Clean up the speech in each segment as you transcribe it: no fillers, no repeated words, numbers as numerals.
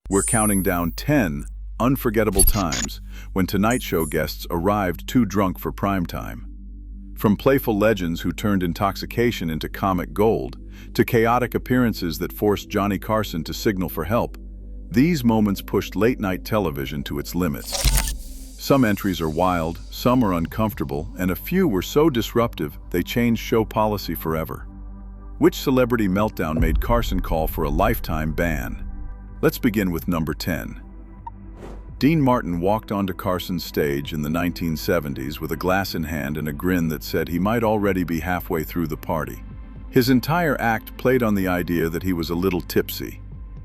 We're counting down 10 unforgettable times when Tonight Show guests arrived too drunk for prime time. From playful legends who turned intoxication into comic gold, to chaotic appearances that forced Johnny Carson to signal for help, these moments pushed late-night television to its limits. Some entries are wild, some are uncomfortable, and a few were so disruptive they changed show policy forever. Which celebrity meltdown made Carson call for a lifetime ban? Let's begin with number 10. Dean Martin walked onto Carson's stage in the 1970s with a glass in hand and a grin that said he might already be halfway through the party. His entire act played on the idea that he was a little tipsy.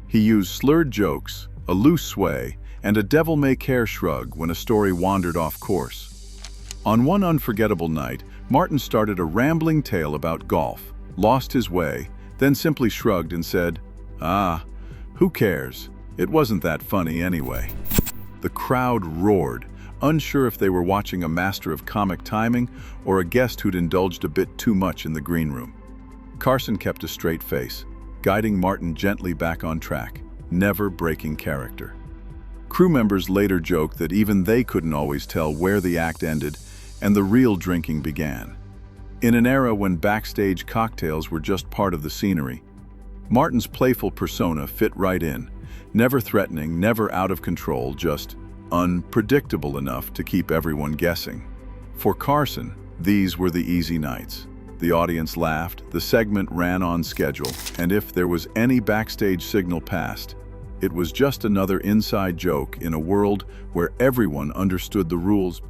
He used slurred jokes, a loose sway, and a devil-may-care shrug when a story wandered off course. On one unforgettable night, Martin started a rambling tale about golf, lost his way, then simply shrugged and said, "Ah, who cares? It wasn't that funny anyway." The crowd roared, unsure if they were watching a master of comic timing or a guest who'd indulged a bit too much in the green room. Carson kept a straight face, guiding Martin gently back on track, never breaking character. Crew members later joked that even they couldn't always tell where the act ended and the real drinking began. In an era when backstage cocktails were just part of the scenery, Martin's playful persona fit right in, never threatening, never out of control, just unpredictable enough to keep everyone guessing. For Carson, these were the easy nights. The audience laughed, the segment ran on schedule, and if there was any backstage signal passed, it was just another inside joke in a world where everyone understood the rules.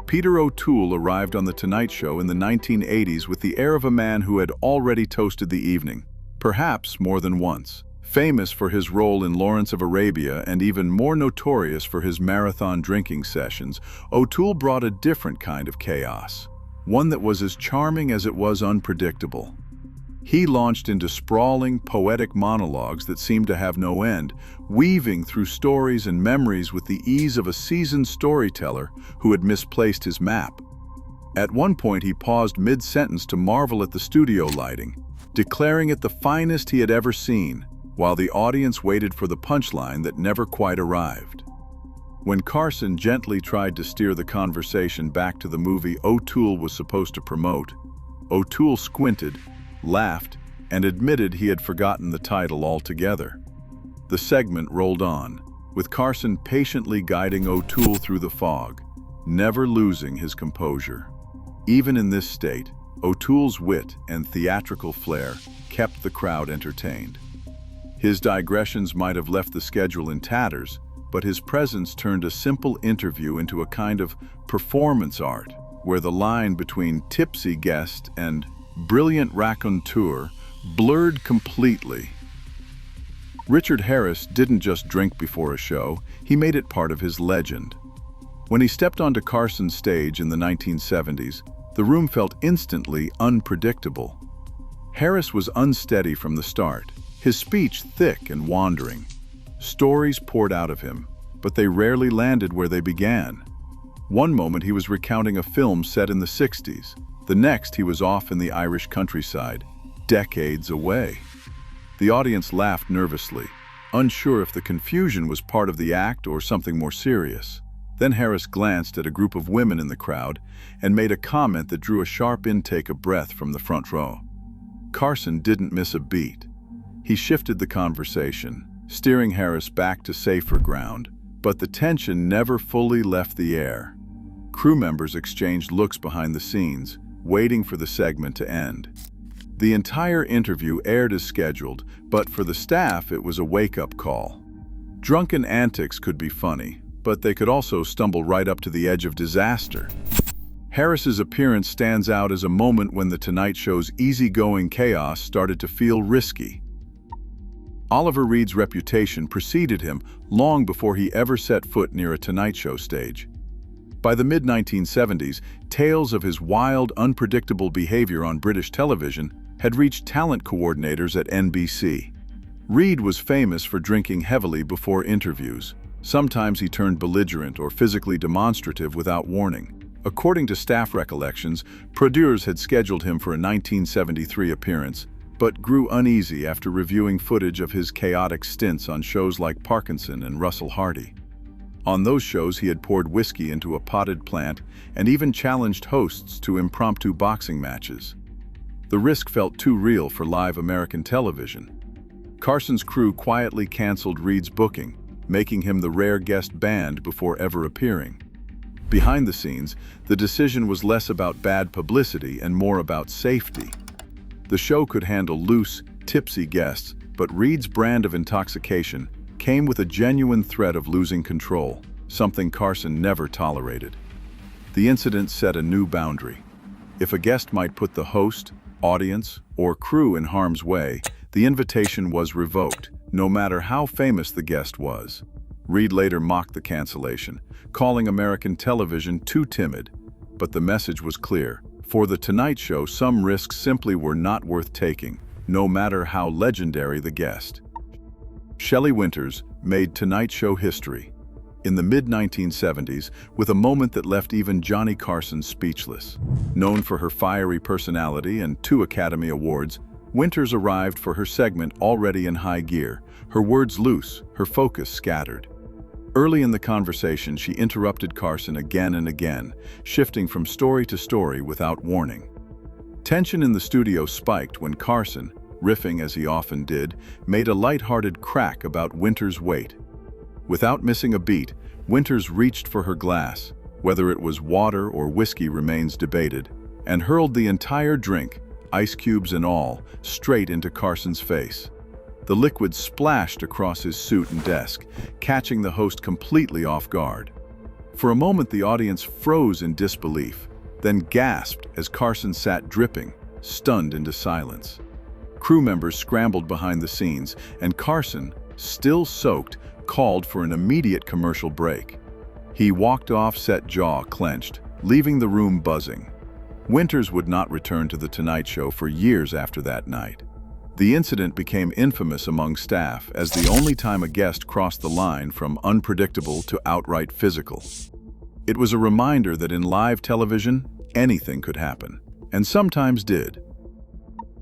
Peter O'Toole arrived on The Tonight Show in the 1980s with the air of a man who had already toasted the evening, perhaps more than once. Famous for his role in Lawrence of Arabia and even more notorious for his marathon drinking sessions, O'Toole brought a different kind of chaos, one that was as charming as it was unpredictable. He launched into sprawling, poetic monologues that seemed to have no end, weaving through stories and memories with the ease of a seasoned storyteller who had misplaced his map. At one point, he paused mid-sentence to marvel at the studio lighting, declaring it the finest he had ever seen, while the audience waited for the punchline that never quite arrived. When Carson gently tried to steer the conversation back to the movie O'Toole was supposed to promote, O'Toole squinted, laughed, and admitted he had forgotten the title altogether. The segment rolled on, with Carson patiently guiding O'Toole through the fog, never losing his composure. Even in this state, O'Toole's wit and theatrical flair kept the crowd entertained. His digressions might have left the schedule in tatters, but his presence turned a simple interview into a kind of performance art, where the line between tipsy guest and brilliant raconteur blurred completely. Richard Harris didn't just drink before a show, he made it part of his legend. When he stepped onto Carson's stage in the 1970s, the room felt instantly unpredictable. Harris was unsteady from the start, his speech thick and wandering. Stories poured out of him, but they rarely landed where they began. One moment he was recounting a film set in the 60s, the next he was off in the Irish countryside, decades away. The audience laughed nervously, unsure if the confusion was part of the act or something more serious. Then Harris glanced at a group of women in the crowd and made a comment that drew a sharp intake of breath from the front row. Carson didn't miss a beat. He shifted the conversation, steering Harris back to safer ground, but the tension never fully left the air. Crew members exchanged looks behind the scenes, waiting for the segment to end. The entire interview aired as scheduled, but for the staff it was a wake-up call. Drunken antics could be funny, but they could also stumble right up to the edge of disaster. Harris's appearance stands out as a moment when The Tonight Show's easygoing chaos started to feel risky. Oliver Reed's reputation preceded him long before he ever set foot near a Tonight Show stage. By the mid-1970s, tales of his wild, unpredictable behavior on British television had reached talent coordinators at NBC. Reed was famous for drinking heavily before interviews. Sometimes he turned belligerent or physically demonstrative without warning. According to staff recollections, producers had scheduled him for a 1973 appearance, but grew uneasy after reviewing footage of his chaotic stints on shows like Parkinson and Russell Hardy. On those shows, he had poured whiskey into a potted plant and even challenged hosts to impromptu boxing matches. The risk felt too real for live American television. Carson's crew quietly canceled Reed's booking, making him the rare guest banned before ever appearing. Behind the scenes, the decision was less about bad publicity and more about safety. The show could handle loose, tipsy guests, but Reed's brand of intoxication came with a genuine threat of losing control, something Carson never tolerated. The incident set a new boundary. If a guest might put the host, audience, or crew in harm's way, the invitation was revoked, no matter how famous the guest was. Reed later mocked the cancellation, calling American television too timid, but the message was clear. For The Tonight Show, some risks simply were not worth taking, no matter how legendary the guest. Shelley Winters made Tonight Show history in the mid-1970s with a moment that left even Johnny Carson speechless. Known for her fiery personality and 2 Academy Awards, Winters arrived for her segment already in high gear, her words loose, her focus scattered. Early in the conversation, she interrupted Carson again and again, shifting from story to story without warning. Tension in the studio spiked when Carson, riffing as he often did, made a light-hearted crack about Winters' weight. Without missing a beat, Winters reached for her glass, whether it was water or whiskey remains debated, and hurled the entire drink, ice cubes and all, straight into Carson's face. The liquid splashed across his suit and desk, catching the host completely off guard. For a moment, the audience froze in disbelief, then gasped as Carson sat dripping, stunned into silence. Crew members scrambled behind the scenes, and Carson, still soaked, called for an immediate commercial break. He walked off, set jaw clenched, leaving the room buzzing. Winters would not return to The Tonight Show for years after that night. The incident became infamous among staff as the only time a guest crossed the line from unpredictable to outright physical. It was a reminder that in live television, anything could happen, and sometimes did.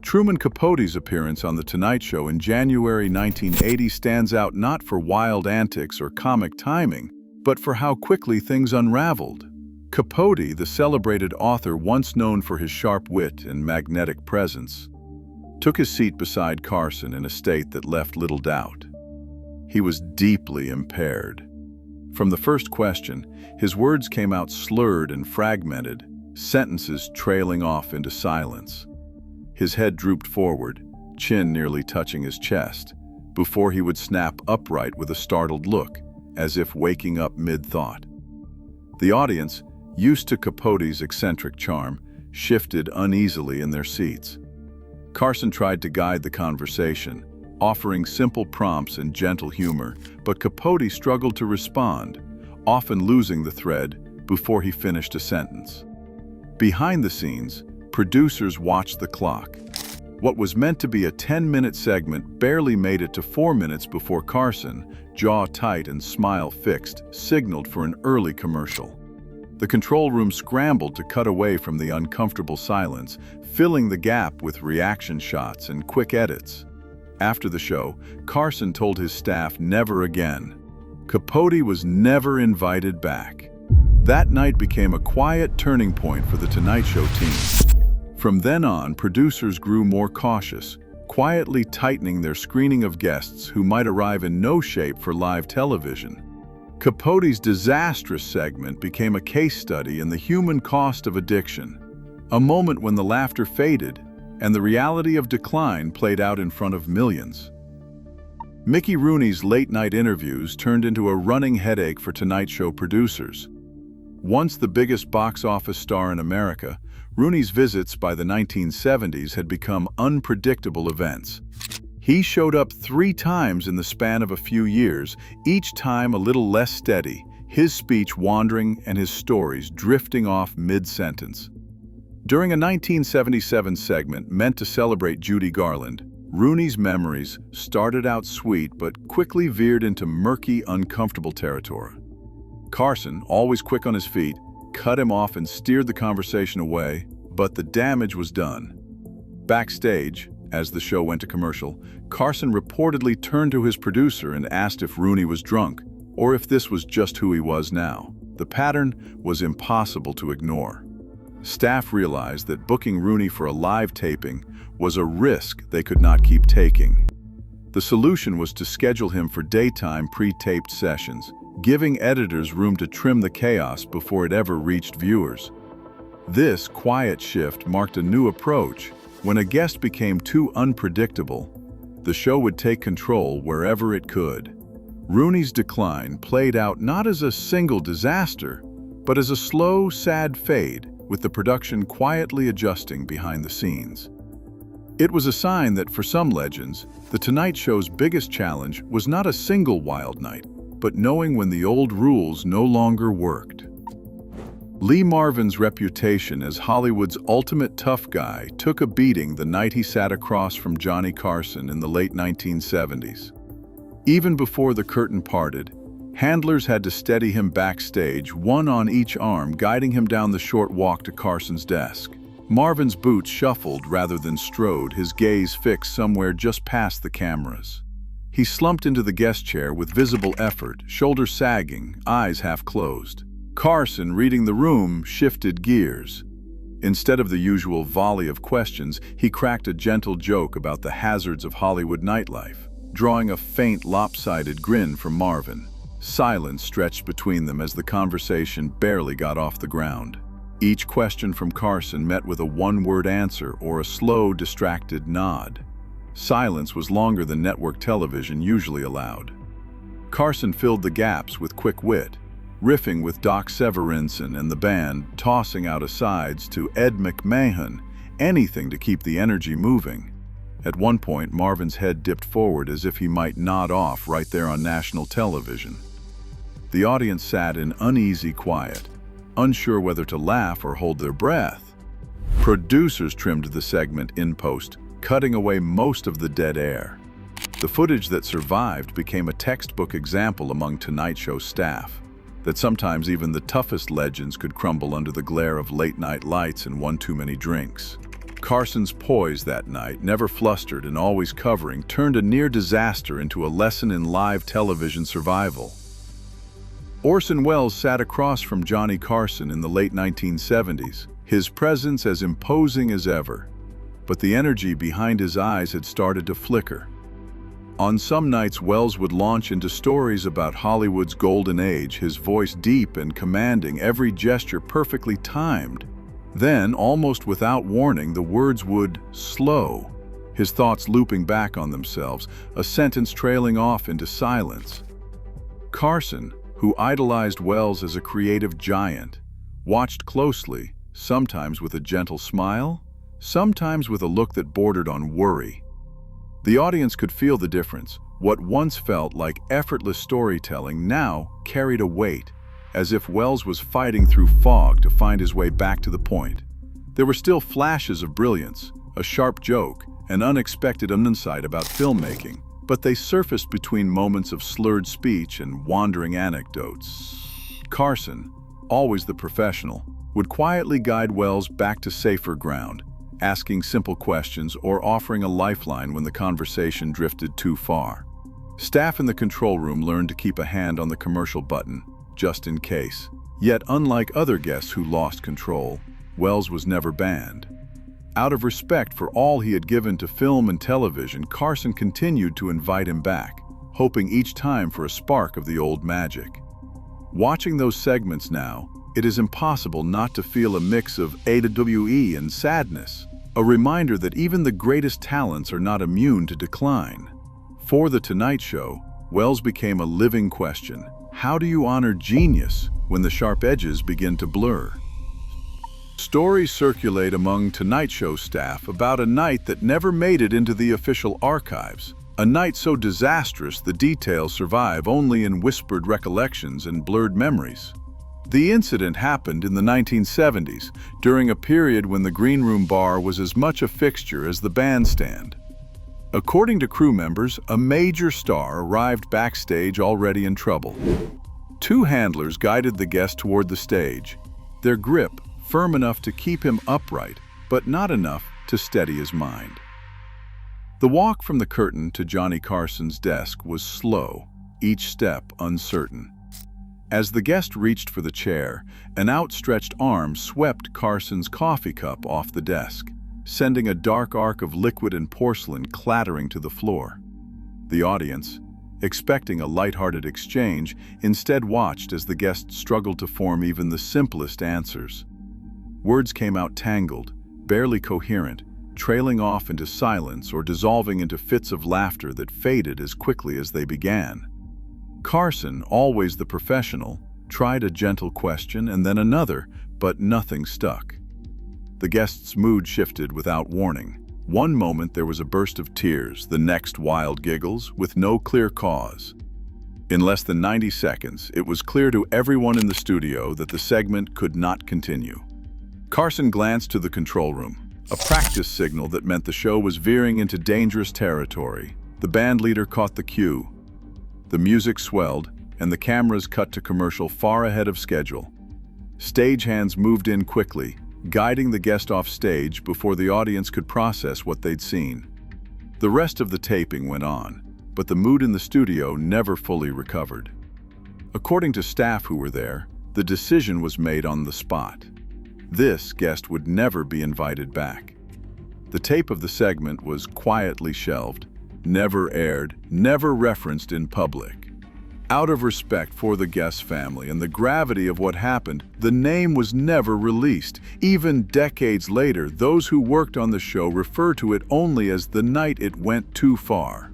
Truman Capote's appearance on The Tonight Show in January 1980 stands out not for wild antics or comic timing, but for how quickly things unraveled. Capote, the celebrated author once known for his sharp wit and magnetic presence, took his seat beside Carson in a state that left little doubt. He was deeply impaired. From the first question, his words came out slurred and fragmented, sentences trailing off into silence. His head drooped forward, chin nearly touching his chest, before he would snap upright with a startled look, as if waking up mid-thought. The audience, used to Capote's eccentric charm, shifted uneasily in their seats. Carson tried to guide the conversation, offering simple prompts and gentle humor, but Capote struggled to respond, often losing the thread before he finished a sentence. Behind the scenes, producers watched the clock. What was meant to be a 10-minute segment barely made it to 4 minutes before Carson, jaw tight and smile fixed, signaled for an early commercial. The control room scrambled to cut away from the uncomfortable silence, filling the gap with reaction shots and quick edits. After the show, Carson told his staff never again. Capote was never invited back. That night became a quiet turning point for The Tonight Show team. From then on, producers grew more cautious, quietly tightening their screening of guests who might arrive in no shape for live television. Capote's disastrous segment became a case study in the human cost of addiction, a moment when the laughter faded and the reality of decline played out in front of millions. Mickey Rooney's late-night interviews turned into a running headache for Tonight Show producers. Once the biggest box office star in America, Rooney's visits by the 1970s had become unpredictable events. He showed up 3 times in the span of a few years, each time a little less steady, his speech wandering and his stories drifting off mid-sentence. During a 1977 segment meant to celebrate Judy Garland, Rooney's memories started out sweet but quickly veered into murky, uncomfortable territory. Carson, always quick on his feet, cut him off and steered the conversation away, but the damage was done. Backstage, As the show went to commercial, Carson reportedly turned to his producer and asked if Rooney was drunk, or if this was just who he was now. The pattern was impossible to ignore. Staff realized that booking Rooney for a live taping was a risk they could not keep taking. The solution was to schedule him for daytime pre-taped sessions, giving editors room to trim the chaos before it ever reached viewers. This quiet shift marked a new approach. When a guest became too unpredictable, the show would take control wherever it could. Rooney's decline played out not as a single disaster, but as a slow, sad fade, with the production quietly adjusting behind the scenes. It was a sign that for some legends, The Tonight Show's biggest challenge was not a single wild night, but knowing when the old rules no longer worked. Lee Marvin's reputation as Hollywood's ultimate tough guy took a beating the night he sat across from Johnny Carson in the late 1970s. Even before the curtain parted, handlers had to steady him backstage, one on each arm, guiding him down the short walk to Carson's desk. Marvin's boots shuffled rather than strode, his gaze fixed somewhere just past the cameras. He slumped into the guest chair with visible effort, shoulders sagging, eyes half closed. Carson, reading the room, shifted gears. Instead of the usual volley of questions, he cracked a gentle joke about the hazards of Hollywood nightlife, drawing a faint, lopsided grin from Marvin. Silence stretched between them as the conversation barely got off the ground. Each question from Carson met with a one-word answer or a slow, distracted nod. Silence was longer than network television usually allowed. Carson filled the gaps with quick wit, riffing with Doc Severinsen and the band, tossing out asides to Ed McMahon, anything to keep the energy moving. At one point, Marvin's head dipped forward as if he might nod off right there on national television. The audience sat in uneasy quiet, unsure whether to laugh or hold their breath. Producers trimmed the segment in post, cutting away most of the dead air. The footage that survived became a textbook example among Tonight Show staff, that sometimes even the toughest legends could crumble under the glare of late-night lights and one too many drinks. Carson's poise that night, never flustered and always covering, turned a near disaster into a lesson in live television survival. Orson Welles sat across from Johnny Carson in the late 1970s, his presence as imposing as ever. But the energy behind his eyes had started to flicker. On some nights, Welles would launch into stories about Hollywood's golden age, his voice deep and commanding, every gesture perfectly timed. Then, almost without warning, the words would slow, his thoughts looping back on themselves, a sentence trailing off into silence. Carson, who idolized Welles as a creative giant, watched closely, sometimes with a gentle smile, sometimes with a look that bordered on worry. The audience could feel the difference. What once felt like effortless storytelling now carried a weight, as if Welles was fighting through fog to find his way back to the point. There were still flashes of brilliance, a sharp joke, an unexpected insight about filmmaking, but they surfaced between moments of slurred speech and wandering anecdotes. Carson, always the professional, would quietly guide Welles back to safer ground, asking simple questions or offering a lifeline when the conversation drifted too far. Staff in the control room learned to keep a hand on the commercial button, just in case. Yet, unlike other guests who lost control, Welles was never banned. Out of respect for all he had given to film and television, Carson continued to invite him back, hoping each time for a spark of the old magic. Watching those segments now, it is impossible not to feel a mix of AWE and sadness, a reminder that even the greatest talents are not immune to decline. For The Tonight Show, Welles became a living question. How do you honor genius when the sharp edges begin to blur? Stories circulate among Tonight Show staff about a night that never made it into the official archives, a night so disastrous the details survive only in whispered recollections and blurred memories. The incident happened in the 1970s, during a period when the Green Room Bar was as much a fixture as the bandstand. According to crew members, a major star arrived backstage already in trouble. Two handlers guided the guest toward the stage, their grip firm enough to keep him upright, but not enough to steady his mind. The walk from the curtain to Johnny Carson's desk was slow, each step uncertain. As the guest reached for the chair, an outstretched arm swept Carson's coffee cup off the desk, sending a dark arc of liquid and porcelain clattering to the floor. The audience, expecting a light-hearted exchange, instead watched as the guest struggled to form even the simplest answers. Words came out tangled, barely coherent, trailing off into silence or dissolving into fits of laughter that faded as quickly as they began. Carson, always the professional, tried a gentle question and then another, but nothing stuck. The guest's mood shifted without warning. One moment there was a burst of tears, the next wild giggles, with no clear cause. In less than 90 seconds, it was clear to everyone in the studio that the segment could not continue. Carson glanced to the control room, a practice signal that meant the show was veering into dangerous territory. The band leader caught the cue. The music swelled, and the cameras cut to commercial far ahead of schedule. Stagehands moved in quickly, guiding the guest off stage before the audience could process what they'd seen. The rest of the taping went on, but the mood in the studio never fully recovered. According to staff who were there, the decision was made on the spot. This guest would never be invited back. The tape of the segment was quietly shelved, never aired, never referenced in public. Out of respect for the guest's family and the gravity of what happened, the name was never released. Even decades later, those who worked on the show refer to it only as the night it went too far.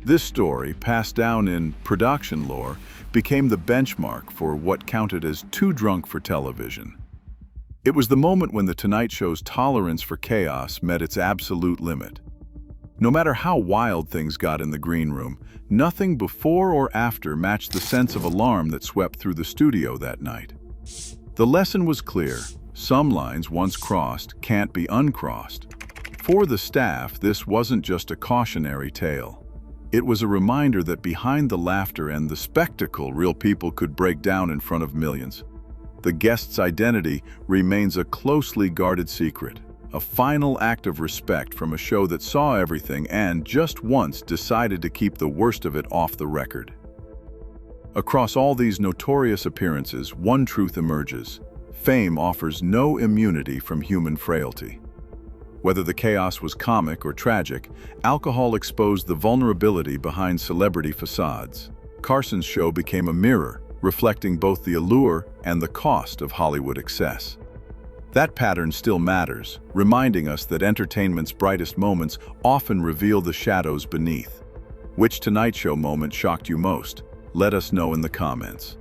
This story, passed down in production lore, became the benchmark for what counted as too drunk for television. It was the moment when The Tonight Show's tolerance for chaos met its absolute limit. No matter how wild things got in the green room, nothing before or after matched the sense of alarm that swept through the studio that night. The lesson was clear. Some lines, once crossed, can't be uncrossed. For the staff, this wasn't just a cautionary tale. It was a reminder that behind the laughter and the spectacle, real people could break down in front of millions. The guest's identity remains a closely guarded secret, a final act of respect from a show that saw everything and, just once, decided to keep the worst of it off the record. Across all these notorious appearances, one truth emerges: fame offers no immunity from human frailty. Whether the chaos was comic or tragic, alcohol exposed the vulnerability behind celebrity facades. Carson's show became a mirror, reflecting both the allure and the cost of Hollywood excess. That pattern still matters, reminding us that entertainment's brightest moments often reveal the shadows beneath. Which Tonight Show moment shocked you most? Let us know in the comments.